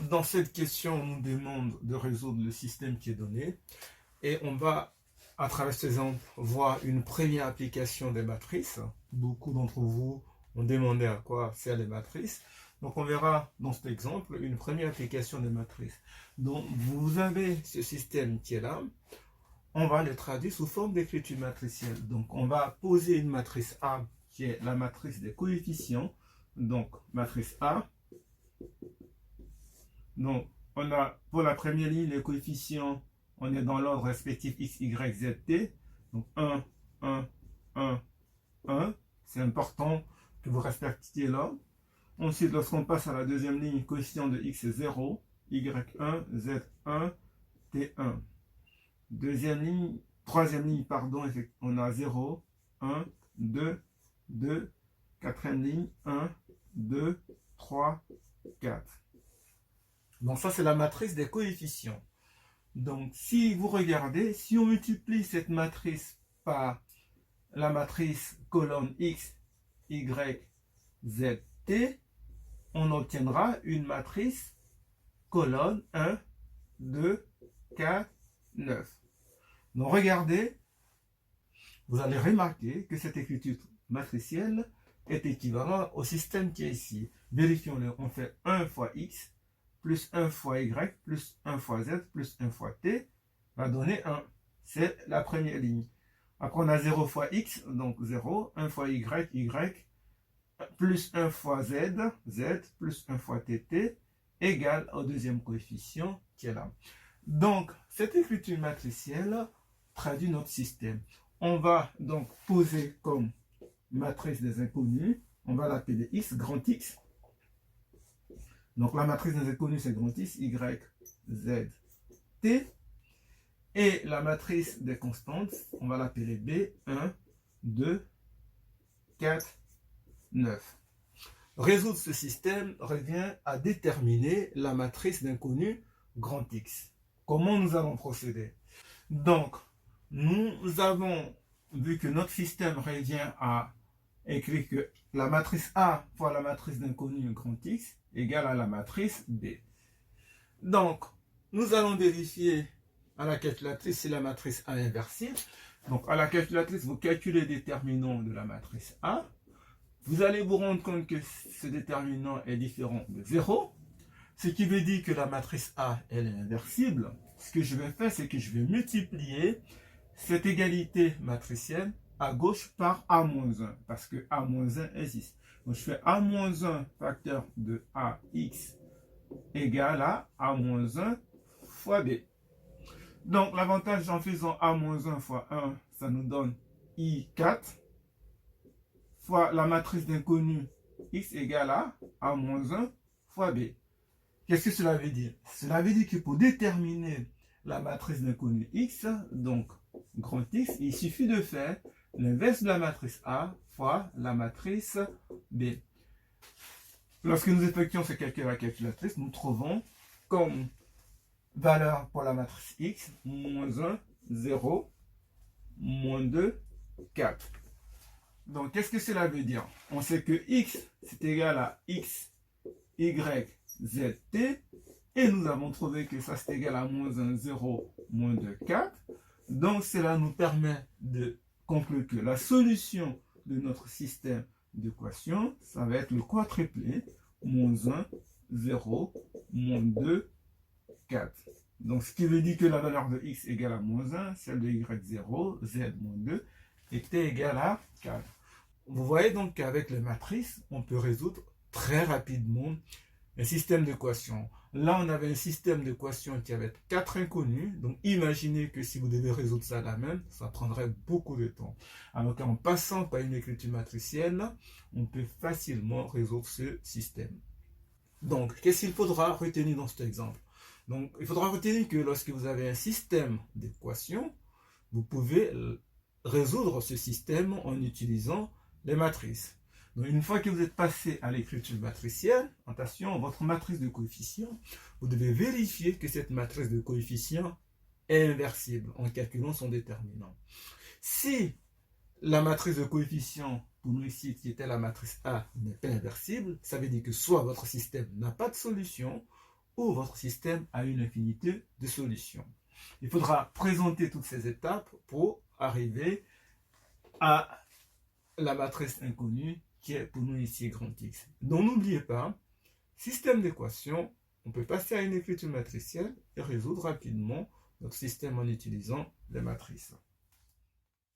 Dans cette question, on nous demande de résoudre le système qui est donné et on va, à travers cet exemple, voir une première application des matrices. Beaucoup d'entre vous ont demandé à quoi servent les matrices. Donc on verra dans cet exemple une première application des matrices. Donc vous avez ce système qui est là. On va le traduire sous forme d'écriture matricielle. Donc on va poser une matrice A qui est la matrice des coefficients. Donc matrice A. Donc, on a pour la première ligne les coefficients, on est dans l'ordre respectif x, y, z, t. Donc 1, 1, 1, 1. C'est important que vous respectiez l'ordre. Ensuite, lorsqu'on passe à la deuxième ligne, coefficient de x est 0, y1, z1, t1. Deuxième ligne, troisième ligne, pardon, on a 0, 1, 2, 2. Quatrième ligne, 1, 2, 3, 4. Donc ça, c'est la matrice des coefficients. Donc si vous regardez, si on multiplie cette matrice par la matrice colonne x, y, z, t, on obtiendra une matrice colonne 1, 2, 4, 9. Donc regardez, vous allez remarquer que cette écriture matricielle est équivalente au système qui est ici. Vérifions-le, on fait 1 fois x plus 1 fois y, plus 1 fois z, plus 1 fois t, va donner 1. C'est la première ligne. Après, on a 0 fois x, donc 0, 1 fois y, plus 1 fois z, plus 1 fois tt, égale au deuxième coefficient qui est là. Donc, cette écriture matricielle traduit notre système. On va donc poser comme matrice des inconnus, on va l'appeler x, grand X. Donc la matrice des inconnus, c'est grand X, Y, Z, T. Et la matrice des constantes, on va l'appeler B, 1, 2, 4, 9. Résoudre ce système revient à déterminer la matrice d'inconnus grand X. Comment nous allons procéder? Donc, nous avons vu que notre système revient à écrire que la matrice A fois la matrice d'inconnu grand X égale à la matrice B. Donc, nous allons vérifier à la calculatrice si la matrice A est inversible. Donc, à la calculatrice, vous calculez le déterminant de la matrice A. Vous allez vous rendre compte que ce déterminant est différent de 0, ce qui veut dire que la matrice A, elle est inversible. Ce que je vais faire, c'est que je vais multiplier cette égalité matricielle à gauche par A-1, parce que A-1 existe. Donc je fais A-1 facteur de AX égale à A-1 fois B. Donc l'avantage en faisant A-1 fois 1, ça nous donne I4 fois la matrice d'inconnu X égale à A-1 fois B. Qu'est-ce que cela veut dire? Cela veut dire que pour déterminer la matrice d'inconnu X, donc grand X, il suffit de faire l'inverse de la matrice A fois la matrice B. Lorsque nous effectuons ce calcul à la calculatrice, nous trouvons comme valeur pour la matrice X, moins 1, 0, moins 2, 4. Donc, qu'est-ce que cela veut dire? On sait que X, c'est égal à X, Y, Z, T. Et nous avons trouvé que ça, c'est égal à moins 1, 0, moins 2, 4. Donc, cela nous permet de conclure que la solution de notre système d'équation, ça va être le quadruplé, moins 1, 0, moins 2, 4. Donc, ce qui veut dire que la valeur de x égale à moins 1, celle de y 0, z moins 2, et t égale à 4. Vous voyez donc qu'avec les matrices, on peut résoudre très rapidement un système d'équations. Là, on avait un système d'équations qui avait 4 inconnus. Donc, imaginez que si vous devez résoudre ça la même, ça prendrait beaucoup de temps. Alors qu'en passant par une écriture matricielle, on peut facilement résoudre ce système. Donc, qu'est-ce qu'il faudra retenir dans cet exemple? Donc, il faudra retenir que lorsque vous avez un système d'équations, vous pouvez résoudre ce système en utilisant les matrices. Donc, une fois que vous êtes passé à l'écriture matricielle, attention, votre matrice de coefficients, vous devez vérifier que cette matrice de coefficients est inversible en calculant son déterminant. Si la matrice de coefficients, pour nous ici, qui était la matrice A, n'est pas inversible, ça veut dire que soit votre système n'a pas de solution, où votre système a une infinité de solutions. Il faudra présenter toutes ces étapes pour arriver à la matrice inconnue qui est pour nous ici grand X. Donc n'oubliez pas, système d'équations, on peut passer à une écriture matricielle et résoudre rapidement notre système en utilisant les matrices.